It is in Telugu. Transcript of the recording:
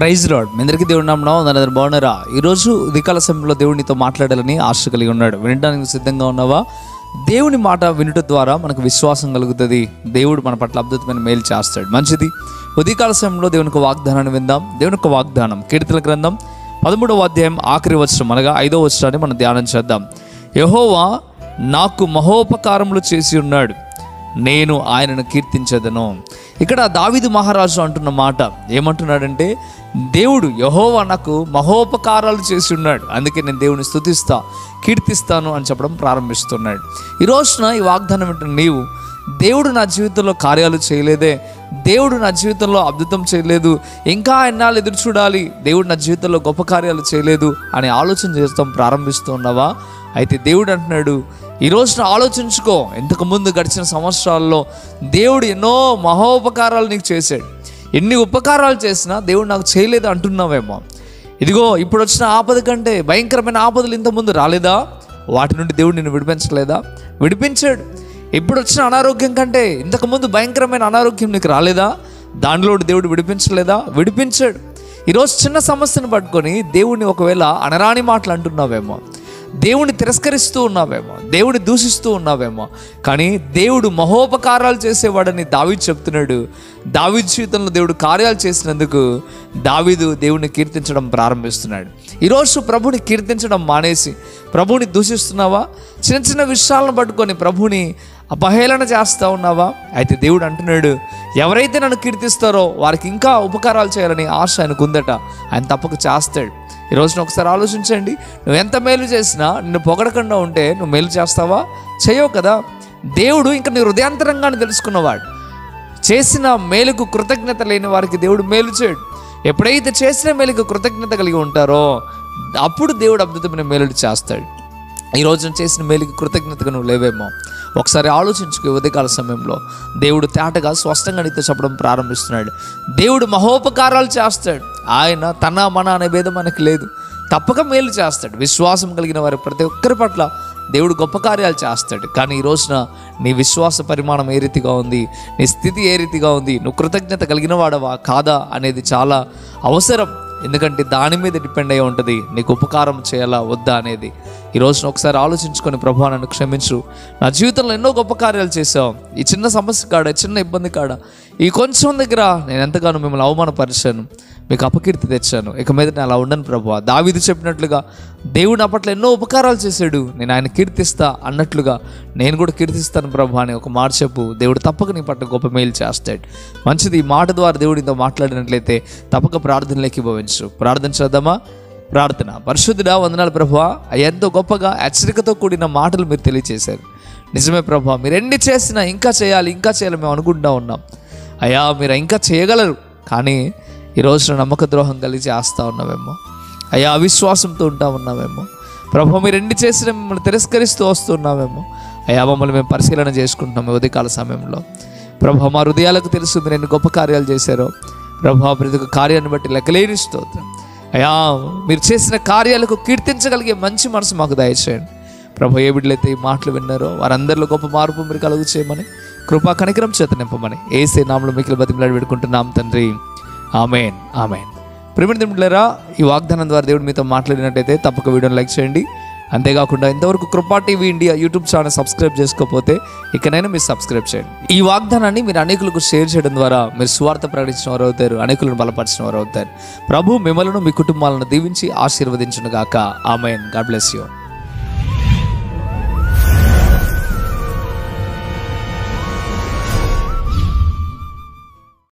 Praise lord. మీ అందరికీ దేవుడి నామమున వందనాలు. బాగున్నారా? ఈరోజు ఉదయకాల సమయంలో దేవునితో మాట్లాడాలని ఆశ కలిగి ఉన్నాడు. వినడానికి సిద్ధంగా ఉన్నావా? దేవుని మాట వినుట ద్వారా మనకు విశ్వాసం కలుగుతుంది. దేవుడు మన పట్ల అద్భుతమైన మేలు చేస్తాడు. మంచిది. ఉదయకాల సమయంలో దేవునికి వాగ్దానాన్ని విందాం. దేవునికి వాగ్దానం కీర్తనల గ్రంథం 13వ అధ్యాయం ఆఖరి వచనం అనగా 5వ వచనాన్ని మనం ధ్యానం చేద్దాం. యెహోవా నాకు మహోపకారములు చేసి ఉన్నాడు, నేను ఆయనను కీర్తించదను. ఇక్కడ దావీదు మహారాజు అంటున్న మాట ఏమంటున్నాడంటే, దేవుడు యెహోవా నాకు మహోపకారాలు చేసి ఉన్నాడు, అందుకే నేను దేవుని స్తుతిస్తా, కీర్తిస్తాను అని చెప్పడం ప్రారంభిస్తున్నాడు. ఈ రోజున ఈ వాగ్దానం వింటున్న నీవు, దేవుడు నా జీవితంలో కార్యాలు చేయలేదే, దేవుడు నా జీవితంలో అద్భుతం చేయలేదు, ఇంకా ఎన్నాళ్ళు ఎదురు చూడాలి, దేవుడు నా జీవితంలో గొప్ప కార్యాలు చేయలేదు అని ఆలోచన చేస్తాం ప్రారంభిస్తూ ఉన్నావా? అయితే దేవుడు అంటున్నాడు, ఈ రోజున ఆలోచించుకో, ఇంతకుముందు గడిచిన సంవత్సరాల్లో దేవుడు ఎన్నో మహోపకారాలు నీకు చేశాడు. ఎన్ని ఉపకారాలు చేసినా దేవుడు నాకు చేయలేదు అంటున్నావేమో. ఇదిగో ఇప్పుడు వచ్చిన ఆపద కంటే భయంకరమైన ఆపదలు ఇంతకుముందు రాలేదా? వాటి నుండి దేవుడు నిన్ను విడిపించలేదా? విడిపించాడు. ఇప్పుడు వచ్చిన అనారోగ్యం కంటే ఇంతకుముందు భయంకరమైన అనారోగ్యం నీకు రాలేదా? దానిలో దేవుడు విడిపించలేదా? విడిపించాడు. ఈరోజు చిన్న సమస్యను పట్టుకొని దేవుడిని ఒకవేళ అనరాని మాటలు అంటున్నావేమో, దేవుని తిరస్కరిస్తూ ఉన్నావేమో, దేవుని దూషిస్తూ ఉన్నావేమో. కానీ దేవుడు మహోపకారాలు చేసేవాడని దావీదు చెప్తున్నాడు. దావీదు జీవితంలో దేవుడు కార్యాలు చేసినందుకు దావీదు దేవుని కీర్తించడం ప్రారంభిస్తున్నాడు. ఈరోజు ప్రభుని కీర్తించడం మానేసి ప్రభుని దూషిస్తున్నావా? చిన్న చిన్న విషయాలను పట్టుకొని ప్రభుని అపహేళన చేస్తూ ఉన్నావా? అయితే దేవుడు అంటున్నాడు, ఎవరైతే నన్ను కీర్తిస్తారో వారికి ఇంకా ఉపకారాలు చేయాలని ఆశ ఆయనకు ఉందట. ఆయన తప్పక చేస్తాడు. ఈ రోజున ఒకసారి ఆలోచించండి, నువ్వు ఎంత మేలు చేసినా నిన్ను పొగడకుండా ఉంటే నువ్వు మేలు చేస్తావా? చేయవు కదా. దేవుడు ఇంకా నీ హృదయాంతరంగాన్ని తెలుసుకున్నవాడు. చేసిన మేలుకు కృతజ్ఞత లేని వారికి దేవుడు మేలు చేయడు. ఎప్పుడైతే చేసిన మేలుకు కృతజ్ఞత కలిగి ఉంటారో అప్పుడు దేవుడు అద్భుతమైన మేలుడు చేస్తాడు. ఈ రోజున చేసిన మేలుకి కృతజ్ఞతగా నువ్వు లేవేమో. ఒకసారి ఆలోచించుకో. ఉదయకాల సమయంలో దేవుడు తేటగా స్పష్టంగా నీతో చెప్పడం ప్రారంభిస్తున్నాడు. దేవుడు మహోపకారాలు చేస్తాడు. ఆయన తన మన అనే భేదం మనకి లేదు. తప్పక మేలు చేస్తాడు. విశ్వాసం కలిగిన వారి ప్రతి ఒక్కరి పట్ల దేవుడు గొప్ప కార్యాలు చేస్తాడు. కానీ ఈ రోజున నీ విశ్వాస పరిమాణం ఏ రీతిగా ఉంది, నీ స్థితి ఏ రీతిగా ఉంది, నువ్వు కృతజ్ఞత కలిగిన వాడవా కాదా అనేది చాలా అవసరం. ఎందుకంటే దాని మీద డిపెండ్ అయి ఉంటుంది నీకు ఉపకారం చేయాలా వద్దా అనేది. ఈ రోజున ఒకసారి ఆలోచించుకొని, ప్రభువా నన్ను క్షమించు, నా జీవితంలో ఎన్నో గొప్ప కార్యాలు చేసావు, ఈ చిన్న సమస్య కాడ, చిన్న ఇబ్బంది కాడ, ఈ కొంచెం దగ్గర నేను ఎంతగానో మిమ్మల్ని అవమానపరిచాను, మీకు అపకీర్తి తెచ్చాను, ఇక మీద నేను అలా ఉండను ప్రభువా. దావీదు చెప్పినట్లుగా దేవుడు నా పట్ల ఎన్నో ఉపకారాలు చేశాడు, నేను ఆయన కీర్తిస్తా అన్నట్లుగా నేను కూడా కీర్తిస్తాను ప్రభువా అని ఒక మాట చెప్పు. దేవుడు తప్పక నీ పట్ల గొప్ప మేలు చేస్తాడు. మంచిది. ఈ మాట ద్వారా దేవుడితో మాట్లాడినట్లయితే తప్పక ప్రార్థనలోకి భవించు. ప్రార్థన చేద్దామా? ప్రార్థన. పరిశుద్ధుడా, వందనాలు ప్రభువా. ఎంతో గొప్పగా హెచ్చరికతో కూడిన మాటలు మీరు తెలియచేశారు. నిజమే ప్రభువా, మీరు ఎన్ని చేసినా ఇంకా చేయాలి, ఇంకా చేయాలి మేము అనుకుంటూ ఉన్నాం. అయ్యా, మీరు ఇంకా చేయగలరు. కానీ ఈ రోజున నమ్మక ద్రోహం కలిగి చేస్తూ ఉన్నామేమో అయ్యా, అవిశ్వాసంతో ఉంటా ఉన్నామేమో ప్రభువా. మీరు ఎన్ని చేసినా మిమ్మల్ని తిరస్కరిస్తూ వస్తున్నామేమో అయ్యా. మమ్మల్ని మేము పరిశీలన చేసుకుంటున్నాం ఉదయకాల సమయంలో. ప్రభువా, మా హృదయాలకు తెలుసు మీరు ఎన్ని గొప్ప కార్యాలు చేశారో ప్రభువా. ప్రతి ఒక్క కార్యాన్ని బట్టి లెక్కలేని స్తోత్రం అయ్యా. మీరు చేసిన కార్యాలకు కీర్తించగలిగే మంచి మనసు మాకు దయచేయండి ప్రభు. ఏ బిడ్డలైతే ఈ మాటలు విన్నారో వారందరిలో గొప్ప మార్పు మీరు కలుగు చేయమని, కృపా కనికరం చేత నింపమని యేసే నామములో మిక్కిలి బతిమలాడి పెట్టుకుంటున్నాం తండ్రి. ఆమేన్, ఆమేన్. ప్రియమైన బిడ్డలారా, ఈ వాగ్దానం ద్వారా దేవుడు మీతో మాట్లాడినట్టయితే తప్పక వీడియోని లైక్ చేయండి. అంతేకాకుండా ఇంతవరకు కృపా TV India YouTube channel subscribe చేసుకోకపోతే ఇకనైనా మీరు సబ్స్క్రైబ్ చేయండి. ఈ వాగ్దానాన్ని మీరు అనేకులకు షేర్ చేయడం ద్వారా మీరు సువార్త ప్రకటించిన వారు అవుతారు, అనేకులను బలపరిచిన వారు అవుతారు. ప్రభు మిమ్మల్ని, మీ కుటుంబాలను దీవించి ఆశీర్వదించును గాక. ఆమేన్. God bless you.